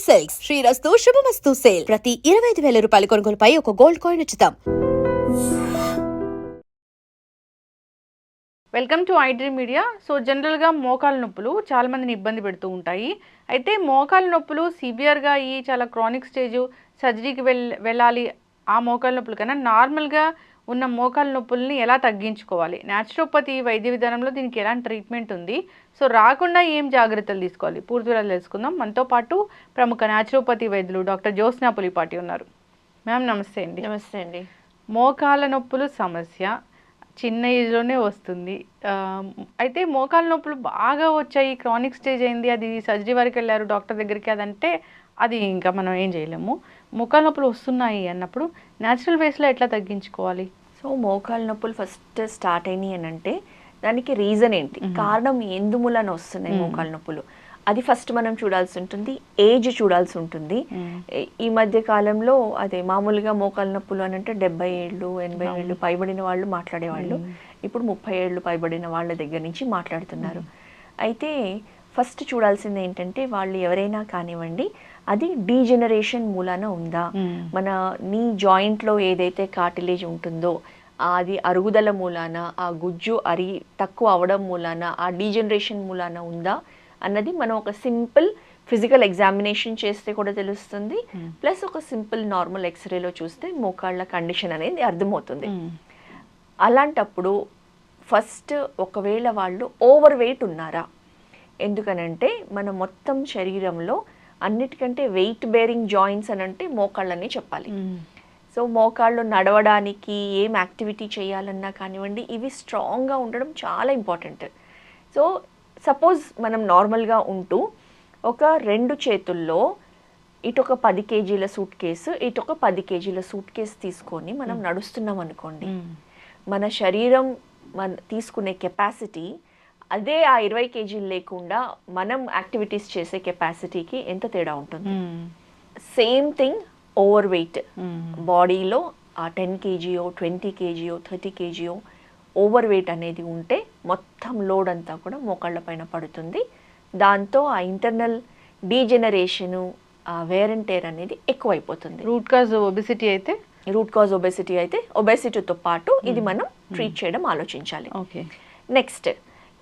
Silks శ్రీరస్తు శుభమస్తు sale ప్రతి 25,000 రూపాయల కొనుగోలుపై ఒక గోల్డ్ కాయిన్ ఉచితం. Welcome to iDream media. So జనరల్గా మోకాలు నొప్పులు చాలా మందిని ఇబ్బంది పెడుతూ ఉంటాయి. అయితే మోకాలు నొప్పులు సివియర్గా అయ్యి చాలా క్రానిక్ స్టేజ్ సర్జరీకి వెళ్ళాలి. ఆ మోకాలు నొప్పులు కన్నా నార్మల్గా ఉన్న మోకాలు నొప్పుల్ని ఎలా తగ్గించుకోవాలి, న్యాచురోపతి వైద్య విధానంలో దీనికి ఎలాంటి ట్రీట్మెంట్ ఉంది, సో రాకుండా ఏం జాగ్రత్తలు తీసుకోవాలి, పూర్తి వివరాలు తెలుసుకుందాం. మనతో పాటు ప్రముఖ న్యాచురోపతి వైద్యులు డాక్టర్ జ్యోత్స్నా పులిపాటి ఉన్నారు. మ్యామ్ నమస్తే అండి. నమస్తే అండి. మోకాల నొప్పులు సమస్య చిన్న ఏజ్లోనే వస్తుంది. అయితే మోకాల నొప్పులు బాగా వచ్చాయి, క్రానిక్ స్టేజ్ అయింది, అది సర్జరీ వరకు వెళ్ళారు డాక్టర్ దగ్గరికి, అదంటే అది ఇంకా మనం ఏం చేయలేము. మోకాల నొప్పులు వస్తున్నాయి అన్నప్పుడు న్యాచురల్ వేస్లో ఎట్లా తగ్గించుకోవాలి? సో మోకాల నొప్పులు ఫస్ట్ స్టార్ట్ అయినాయి అని అంటే దానికి రీజన్ ఏంటి, కారణం ఎందుమూలన వస్తున్నాయి మోకాల నొప్పులు, అది ఫస్ట్ మనం చూడాల్సి ఉంటుంది. ఏజ్ చూడాల్సి ఉంటుంది. ఈ మధ్య కాలంలో అదే మామూలుగా మోకాల నొప్పులు అని అంటే 70 ఏళ్ళు 80 ఏళ్ళు పైబడిన వాళ్ళు మాట్లాడేవాళ్ళు. ఇప్పుడు 30 ఏళ్ళు పైబడిన వాళ్ళ దగ్గర నుంచి మాట్లాడుతున్నారు. అయితే ఫస్ట్ చూడాల్సింది ఏంటంటే వాళ్ళు ఎవరైనా కానివ్వండి, అది డీజెనరేషన్ మూలాన ఉందా, మన నీ జాయింట్లో ఏదైతే కార్టిలేజ్ ఉంటుందో అది అరుగుదల మూలాన, ఆ గుజ్జు తక్కువ అవడం మూలాన, ఆ డీజెనరేషన్ మూలాన ఉందా అన్నది మనం ఒక సింపుల్ ఫిజికల్ ఎగ్జామినేషన్ చేస్తే కూడా తెలుస్తుంది. ప్లస్ ఒక సింపుల్ నార్మల్ ఎక్స్రేలో చూస్తే మోకాళ్ళ కండిషన్ అనేది అర్థమవుతుంది. అలాంటప్పుడు ఫస్ట్ ఒకవేళ వాళ్ళు ఓవర్ వెయిట్ ఉన్నారా, ఎందుకనంటే మన మొత్తం శరీరంలో అన్నిటికంటే వెయిట్ బేరింగ్ జాయింట్స్ అని అంటే మోకాళ్ళని చెప్పాలి. సో మోకాళ్ళు నడవడానికి ఏం యాక్టివిటీ చేయాలన్నా కానివ్వండి, ఇవి స్ట్రాంగ్గా ఉండడం చాలా ఇంపార్టెంట్. సో సపోజ్ మనం నార్మల్గా ఉంటూ ఒక 2 చేతుల్లో ఇటొక 10 కేజీల సూట్ కేసు, ఇటొక 10 కేజీల సూట్ కేసు తీసుకొని మనం నడుస్తున్నాం అనుకోండి, మన శరీరం తీసుకునే కెపాసిటీ అదే ఆ 20 కేజీలు లేకుండా మనం యాక్టివిటీస్ చేసే కెపాసిటీకి ఎంత తేడా ఉంటుంది. సేమ్ థింగ్ ఓవర్ వెయిట్, బాడీలో ఆ 10 కేజీయో 20 కేజీయో 30 కేజీయో ఓవర్ వెయిట్ అనేది ఉంటే మొత్తం లోడ్ అంతా కూడా మోకాళ్ళ పైన పడుతుంది. దాంతో ఆ ఇంటర్నల్ డీజెనరేషను, ఆ వేర్ అండ్ టేర్ అనేది ఎక్కువైపోతుంది. రూట్ కాజ్ ఒబెసిటీ అయితే ఒబెసిటీతో పాటు ఇది మనం ట్రీట్ చేయడం ఆలోచించాలి. ఓకే. నెక్స్ట్,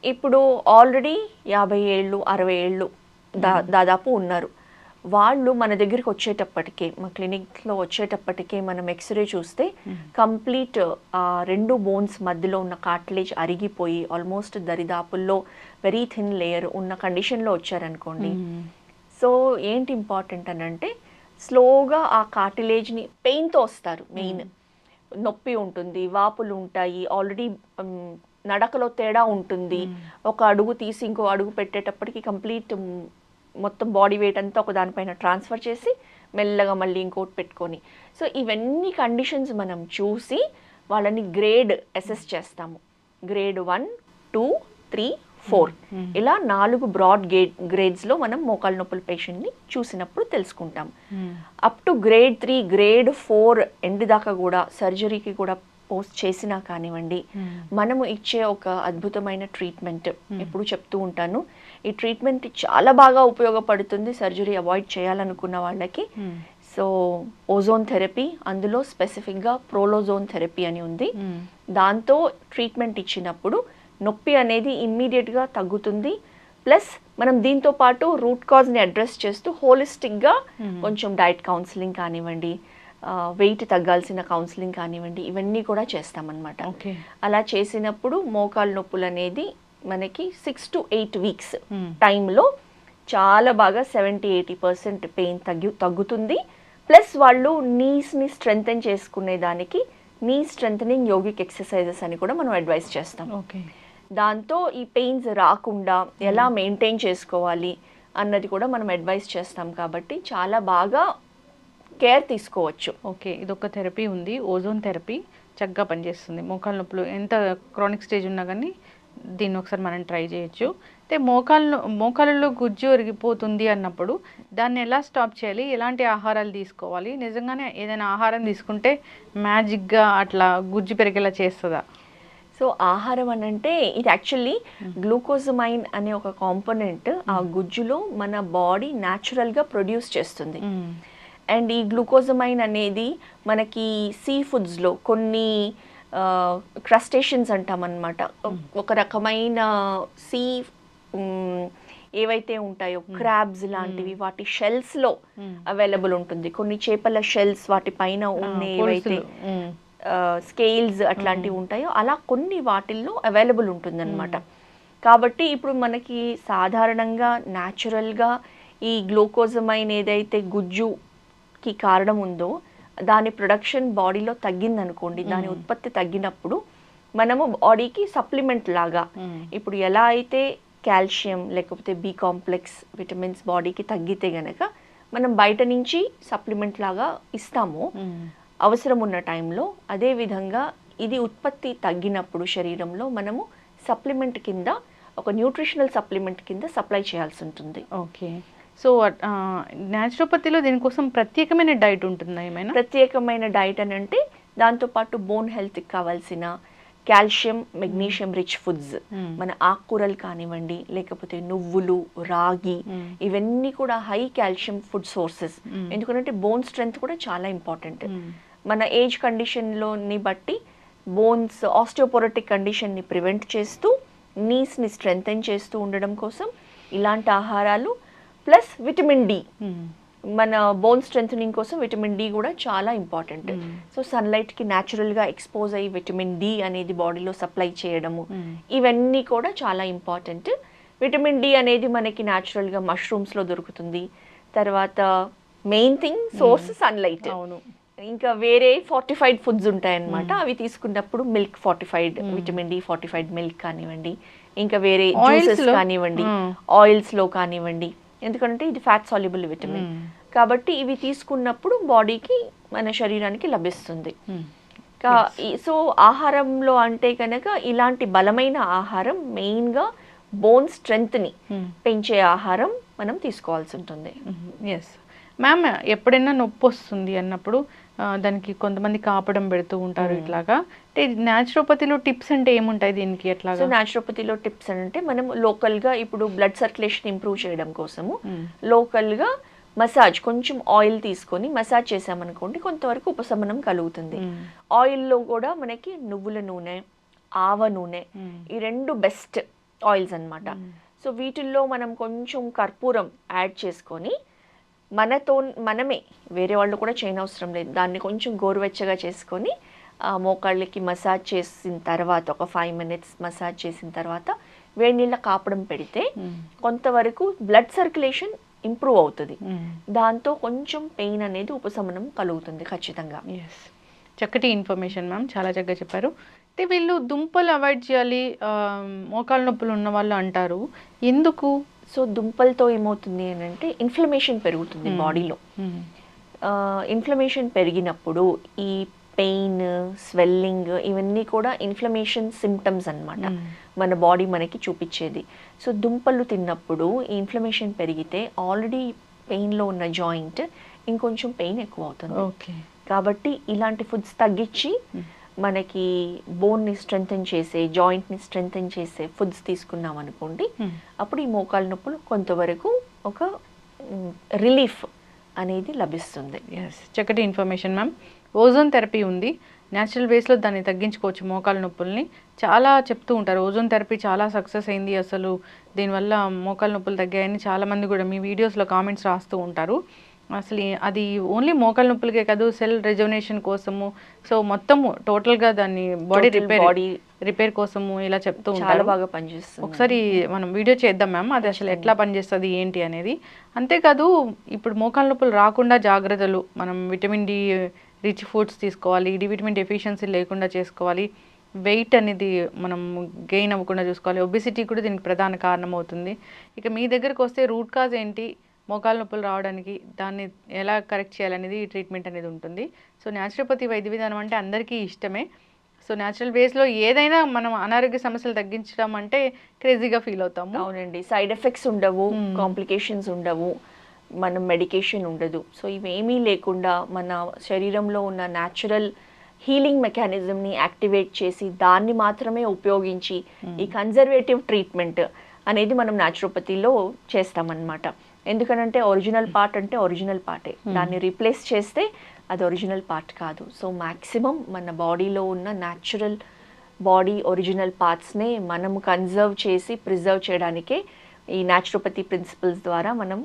ఇప్పుడు ఆల్రెడీ 50 ఏళ్ళు 60 ఏళ్ళు దాదాపు ఉన్నారు. వాళ్ళు మన దగ్గరికి వచ్చేటప్పటికే, మా క్లినిక్లో వచ్చేటప్పటికే మనం ఎక్స్రే చూస్తే కంప్లీట్ 2 బోన్స్ మధ్యలో ఉన్న కార్టిలేజ్ అరిగిపోయి ఆల్మోస్ట్ దరిదాపుల్లో వెరీ థిన్ లేయర్ ఉన్న కండిషన్లో వచ్చారనుకోండి. సో ఏంటి ఇంపార్టెంట్ అని అంటే స్లోగా ఆ కార్టిలేజ్ని పెయిన్తో వస్తారు. మెయిన్ నొప్పి ఉంటుంది, వాపులు ఉంటాయి, ఆల్రెడీ నడకలో తేడా ఉంటుంది. ఒక అడుగు తీసి ఇంకో అడుగు పెట్టేటప్పటికి కంప్లీట్ మొత్తం బాడీ వెయిట్ అంతా ఒక దానిపైన ట్రాన్స్ఫర్ చేసి మెల్లగా మళ్ళీ ఇంకోటి పెట్టుకొని, సో ఇవన్నీ కండిషన్స్ మనం చూసి వాళ్ళని గ్రేడ్ అసెస్ చేస్తాము. గ్రేడ్ 1, 2, 3, 4 ఇలా 4 బ్రాడ్ గ్రేడ్స్లో మనం మోకాలు నొప్పుల పేషెంట్ని చూసినప్పుడు తెలుసుకుంటాం. Up to grade 3, grade 4 end దాకా కూడా సర్జరీకి కూడా పోస్ట్ చేసినా కానివ్వండి, మనము ఇచ్చే ఒక అద్భుతమైన ట్రీట్మెంట్ ఎప్పుడు చెప్తూ ఉంటాను. ఈ ట్రీట్మెంట్ చాలా బాగా ఉపయోగపడుతుంది సర్జరీ అవాయిడ్ చేయాలనుకున్న వాళ్ళకి. సో ఓజోన్ థెరపీ, అందులో స్పెసిఫిక్గా ప్రోలోజోన్ థెరపీ అని ఉంది. దాంతో ట్రీట్మెంట్ ఇచ్చినప్పుడు నొప్పి అనేది ఇమ్మీడియట్గా తగ్గుతుంది. ప్లస్ మనం దీంతో పాటు రూట్ కాజ్ని అడ్రస్ చేస్తూ హోలిస్టిక్గా కొంచెం డైట్ కౌన్సిలింగ్ కానివ్వండి, వెయిట్ తగ్గాల్సిన కౌన్సిలింగ్ కానివ్వండి, ఇవన్నీ కూడా చేస్తామన్నమాట. అలా చేసినప్పుడు మోకాలు నొప్పులు అనేది మనకి 6 to 8 వీక్స్ టైంలో చాలా బాగా 70-80% పెయిన్ తగ్గుతుంది. ప్లస్ వాళ్ళు నీస్ని స్ట్రెంగ్తెన్ చేసుకునే దానికి నీ స్ట్రెంగ్తనింగ్ యోగిక్ ఎక్సర్సైజెస్ అని కూడా మనం అడ్వైస్ చేస్తాం. దాంతో ఈ పెయిన్స్ రాకుండా ఎలా మెయింటైన్ చేసుకోవాలి అన్నది కూడా మనం అడ్వైస్ చేస్తాం. కాబట్టి చాలా బాగా కేర్ తీసుకోవచ్చు. ఓకే, ఇదొక థెరపీ ఉంది, ఓజోన్ థెరపీ చక్కగా పనిచేస్తుంది. మోకాలు నొప్పులు ఎంత క్రానిక్ స్టేజ్ ఉన్నా కానీ దీన్ని ఒకసారి మనం ట్రై చేయొచ్చు. అయితే మోకాళ్ళలో గుజ్జు ఒరిగిపోతుంది అన్నప్పుడు దాన్ని ఎలా స్టాప్ చేయాలి, ఎలాంటి ఆహారాలు తీసుకోవాలి, నిజంగానే ఏదైనా ఆహారం తీసుకుంటే మ్యాజిక్గా అట్లా గుజ్జు పెరిగేలా చేస్తుందా? సో ఆహారం అని అంటే ఇది యాక్చువల్లీ గ్లూకోజమైన్ అనే ఒక కాంపోనెంట్ ఆ గుజ్జులో మన బాడీ న్యాచురల్గా ప్రొడ్యూస్ చేస్తుంది. అండ్ ఈ గ్లూకోజమైన్ అనేది మనకి సీ ఫుడ్స్లో కొన్ని క్రస్టేషన్స్ అంటాం అన్నమాట, ఒక రకమైన సీ ఏవైతే ఉంటాయో క్రాబ్స్ లాంటివి వాటి షెల్స్లో అవైలబుల్ ఉంటుంది. కొన్ని చేపల షెల్స్ వాటి పైన ఉన్న ఏవైతే స్కేల్స్ అట్లాంటివి ఉంటాయో అలా కొన్ని వాటిల్లో అవైలబుల్ ఉంటుందన్నమాట. కాబట్టి ఇప్పుడు మనకి సాధారణంగా న్యాచురల్గా ఈ గ్లూకోజమైన్ ఏదైతే గుజ్జుకి కారణం ఉందో దాని ప్రొడక్షన్ బాడీలో తగ్గిందనుకోండి, దాని ఉత్పత్తి తగ్గినప్పుడు మనము బాడీకి సప్లిమెంట్ లాగా ఇప్పుడు ఎలా అయితే కాల్షియం లేకపోతే బి కాంప్లెక్స్ విటమిన్స్ బాడీకి తగ్గితే గనక మనం బయట నుంచి సప్లిమెంట్ లాగా ఇస్తాము అవసరం ఉన్న టైంలో, అదేవిధంగా ఇది ఉత్పత్తి తగ్గినప్పుడు శరీరంలో మనము సప్లిమెంట్ కింద ఒక న్యూట్రిషనల్ సప్లిమెంట్ కింద సప్లై చేయాల్సి ఉంటుంది. ఓకే. సో న్యాచురోపతిలో దీనికోసం ప్రత్యేకమైన డైట్ ఉంటుందా ఏమైనా? ప్రత్యేకమైన డైట్ అని అంటే దాంతోపాటు బోన్ హెల్త్కి కావాల్సిన కాల్షియం మెగ్నీషియం రిచ్ ఫుడ్స్, మన ఆకుకూరలు కానివ్వండి లేకపోతే నువ్వులు రాగి ఇవన్నీ కూడా హై కాల్షియం ఫుడ్ సోర్సెస్. ఎందుకంటే బోన్ స్ట్రెంగ్త్ కూడా చాలా ఇంపార్టెంట్. మన ఏజ్ కండిషన్లోని బట్టి బోన్స్ ఆస్టియోపోరోటిక్ కండిషన్ని ప్రివెంట్ చేస్తూ నీస్ని స్ట్రెంగ్తెన్ చేస్తూ ఉండడం కోసం ఇలాంటి ఆహారాలు ప్లస్ విటమిన్ డి, మన బోన్ స్ట్రెంథనింగ్ కోసం విటమిన్ డి కూడా చాలా ఇంపార్టెంట్. సో సన్లైట్కి న్యాచురల్గా ఎక్స్పోజ్ అయ్యి విటమిన్ డి అనేది బాడీలో సప్లై చేయడము ఇవన్నీ కూడా చాలా ఇంపార్టెంట్. విటమిన్ డి అనేది మనకి న్యాచురల్గా మష్రూమ్స్లో దొరుకుతుంది. తర్వాత మెయిన్ థింగ్ సోర్స్ సన్లైట్. అవును. ఇంకా వేరే ఫార్టిఫైడ్ ఫుడ్స్ ఉంటాయన్నమాట, అవి తీసుకున్నప్పుడు milk fortified vitamin D fortified milk కానివ్వండి, ఇంకా వేరే జ్యూసెస్ కానివ్వండి, ఆయిల్స్లో కానివ్వండి, ఎందుకంటే ఇది ఫ్యాట్ సాల్యుబుల్ విటమిన్ కాబట్టి ఇవి తీసుకున్నప్పుడు బాడీకి మన శరీరానికి లభిస్తుంది. సో ఆహారంలో అంటే కనుక ఇలాంటి బలమైన ఆహారం మెయిన్గా బోన్ స్ట్రెంగ్త్ని పెంచే ఆహారం మనం తీసుకోవాల్సి ఉంటుంది. ఎస్ మ్యామ్, ఎప్పుడైనా నొప్పి వస్తుంది అన్నప్పుడు దానికి కొంతమంది కాపడం పెడుతూ ఉంటారు ఇట్లాగా. అంటే న్యాచురోపతిలో టిప్స్ అంటే ఏముంటాయి దీనికి ఎట్లాగా? సో న్యాచురోపతిలో టిప్స్ అంటే మనం లోకల్గా ఇప్పుడు బ్లడ్ సర్క్యులేషన్ ఇంప్రూవ్ చేయడం కోసము లోకల్గా మసాజ్, కొంచెం ఆయిల్ తీసుకొని మసాజ్ చేసామనుకోండి కొంతవరకు ఉపశమనం కలుగుతుంది. ఆయిల్లో కూడా మనకి నువ్వుల నూనె, ఆవ నూనె ఈ రెండు బెస్ట్ ఆయిల్స్ అన్నమాట. సో వీటిల్లో మనం కొంచెం కర్పూరం యాడ్ చేసుకొని మనమే, వేరే వాళ్ళు కూడా చేయనవసరం లేదు, దాన్ని కొంచెం గోరువెచ్చగా చేసుకొని మోకాళ్ళకి మసాజ్ చేసిన తర్వాత ఒక 5 minutes మసాజ్ చేసిన తర్వాత వేడి నీళ్ళ కాపడం పెడితే కొంతవరకు బ్లడ్ సర్క్యులేషన్ ఇంప్రూవ్ అవుతుంది. దాంతో కొంచెం పెయిన్ అనేది ఉపశమనం కలుగుతుంది ఖచ్చితంగా. ఎస్, చక్కటి ఇన్ఫర్మేషన్ మ్యామ్, చాలా చక్కగా చెప్పారు. అయితే వీళ్ళు దుంపలు అవాయిడ్ చేయాలి మోకాళ్ళ నొప్పులు ఉన్న వాళ్ళు అంటారు, ఎందుకు? సో దుంపలతో ఏమవుతుంది అని అంటే ఇన్ఫ్లమేషన్ పెరుగుతుంది బాడీలో. ఇన్ఫ్లమేషన్ పెరిగినప్పుడు ఈ పెయిన్, స్వెల్లింగ్ ఇవన్నీ కూడా ఇన్ఫ్లమేషన్ సిమ్టమ్స్ అన్నమాట మన బాడీ మనకి చూపించేది. సో దుంపలు తిన్నప్పుడు ఈ ఇన్ఫ్లమేషన్ పెరిగితే ఆల్రెడీ పెయిన్లో ఉన్న జాయింట్ ఇంకొంచెం పెయిన్ ఎక్కువ అవుతుంది. ఓకే, కాబట్టి ఇలాంటి ఫుడ్స్ తగ్గించి మనకి బోన్ని స్ట్రెంగ్తెన్ చేసే, జాయింట్ని స్ట్రెంగ్తెన్ చేసే ఫుడ్స్ తీసుకున్నాం అనుకోండి, అప్పుడు ఈ మోకాళ్ళ నొప్పులు కొంతవరకు ఒక రిలీఫ్ అనేది లభిస్తుంది. ఎస్, చక్కటి ఇన్ఫర్మేషన్ మ్యామ్. ఓజోన్ థెరపీ ఉంది, న్యాచురల్ వేస్లో దాన్ని తగ్గించుకోవచ్చు మోకాళ్ళ నొప్పుల్ని చాలా చెప్తూ ఉంటారు. ఓజోన్ థెరపీ చాలా సక్సెస్ అయింది, అసలు దీనివల్ల మోకాళ్ళ నొప్పులు తగ్గాయని చాలామంది కూడా మీ వీడియోస్లో కామెంట్స్ రాస్తూ ఉంటారు. అసలు అది ఓన్లీ మోకాళ్ళ నొప్పులకే కాదు, సెల్ రెజొనేషన్ కోసము, సో మొత్తం టోటల్గా దాన్ని బాడీ రిపేర్ కోసము ఇలా చెప్తూ ఉంటారు. చాలా బాగా పనిచేస్తుంది. ఒకసారి మనం వీడియో చేద్దాం మ్యామ్, అది అసలు ఎట్లా పనిచేస్తుంది ఏంటి అనేది. అంతేకాదు ఇప్పుడు మోకాళ్ళ నొప్పులు రాకుండా జాగ్రత్తలు, మనం విటమిన్ డి రిచ్ ఫుడ్స్ తీసుకోవాలి, డి విటమిన్ డెఫిషియన్సీ లేకుండా చేసుకోవాలి, వెయిట్ అనేది మనం గెయిన్ అవ్వకుండా చూసుకోవాలి, ఒబెసిటీ కూడా దీనికి ప్రధాన కారణం అవుతుంది. ఇక మీ దగ్గరకు వస్తే రూట్ కాజ్ ఏంటి మోకాళ్ళ నొప్పులు రావడానికి, దాన్ని ఎలా కరెక్ట్ చేయాలనేది ట్రీట్మెంట్ అనేది ఉంటుంది. సో న్యాచురోపతి వైద్య విధానం అంటే అందరికీ ఇష్టమే. సో న్యాచురల్ వేస్లో ఏదైనా మనం అనారోగ్య సమస్యలు తగ్గించడం అంటే క్రేజీగా ఫీల్ అవుతాము. అవునండి, సైడ్ ఎఫెక్ట్స్ ఉండవు, కాంప్లికేషన్స్ ఉండవు, మనం మెడికేషన్ ఉండదు. సో ఇవేమీ లేకుండా మన శరీరంలో ఉన్న న్యాచురల్ హీలింగ్ మెకానిజంని యాక్టివేట్ చేసి దాన్ని మాత్రమే ఉపయోగించి ఈ కన్జర్వేటివ్ ట్రీట్మెంట్ అనేది మనం న్యాచురోపతిలో చేస్తామన్నమాట. ఎందుకనంటే ఒరిజినల్ పార్ట్ అంటే ఒరిజినల్ పార్టే, దాన్ని రీప్లేస్ చేస్తే అది ఒరిజినల్ పార్ట్ కాదు. సో మ్యాక్సిమం మన బాడీలో ఉన్న న్యాచురల్ బాడీ ఒరిజినల్ పార్ట్స్నే మనము కన్జర్వ్ చేసి ప్రిజర్వ్ చేయడానికే ఈ న్యాచురోపతి ప్రిన్సిపల్స్ ద్వారా మనం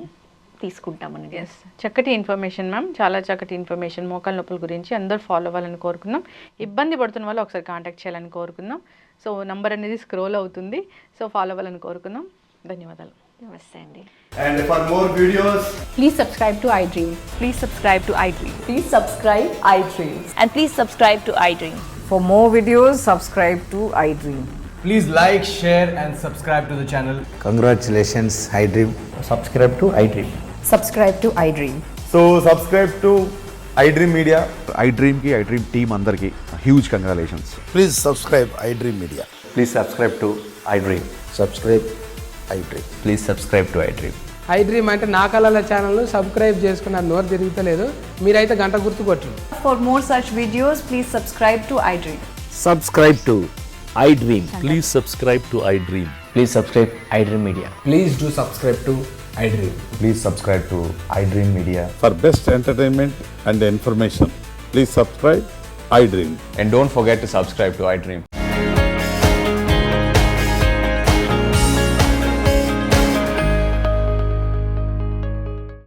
తీసుకుంటామని. ఎస్, చక్కటి ఇన్ఫర్మేషన్ మ్యామ్, చాలా చక్కటి ఇన్ఫర్మేషన్. మోకాల నొప్పుల గురించి అందరూ ఫాలో అవ్వాలని కోరుకుందాం. ఇబ్బంది పడుతున్న వాళ్ళు ఒకసారి కాంటాక్ట్ చేయాలని కోరుకుందాం. సో నంబర్ అనేది స్క్రోల్ అవుతుంది, సో ఫాలో అవ్వాలని కోరుకుందాం. ధన్యవాదాలు. నమస్తే అండి. And for more videos, Please subscribe to iDream. Please subscribe to iDream. Please subscribe iDream. And please subscribe to iDream. For more videos, subscribe to iDream. please like, share and subscribe to the channel. Congratulations, iDream. Subscribe to iDream. Subscribe to iDream. So subscribe to iDream Media. iDream ki iDream team andarki huge congratulations. Please subscribe iDream Media. Please subscribe to iDream. Subscribe iDream. Please subscribe to iDream. iDream అంటే నా కళల channel subscribe చేసుకున్న నోరు తిరుగుతలేదు, మీరైతే గంట గుర్తు కొట్టండి. For more such videos, please subscribe to iDream. Subscribe to iDream. Please subscribe to iDream. Please subscribe iDream Media. Please do subscribe to iDream. Please subscribe to iDream Media. For best entertainment and information, please subscribe iDream. And don't forget to subscribe to iDream.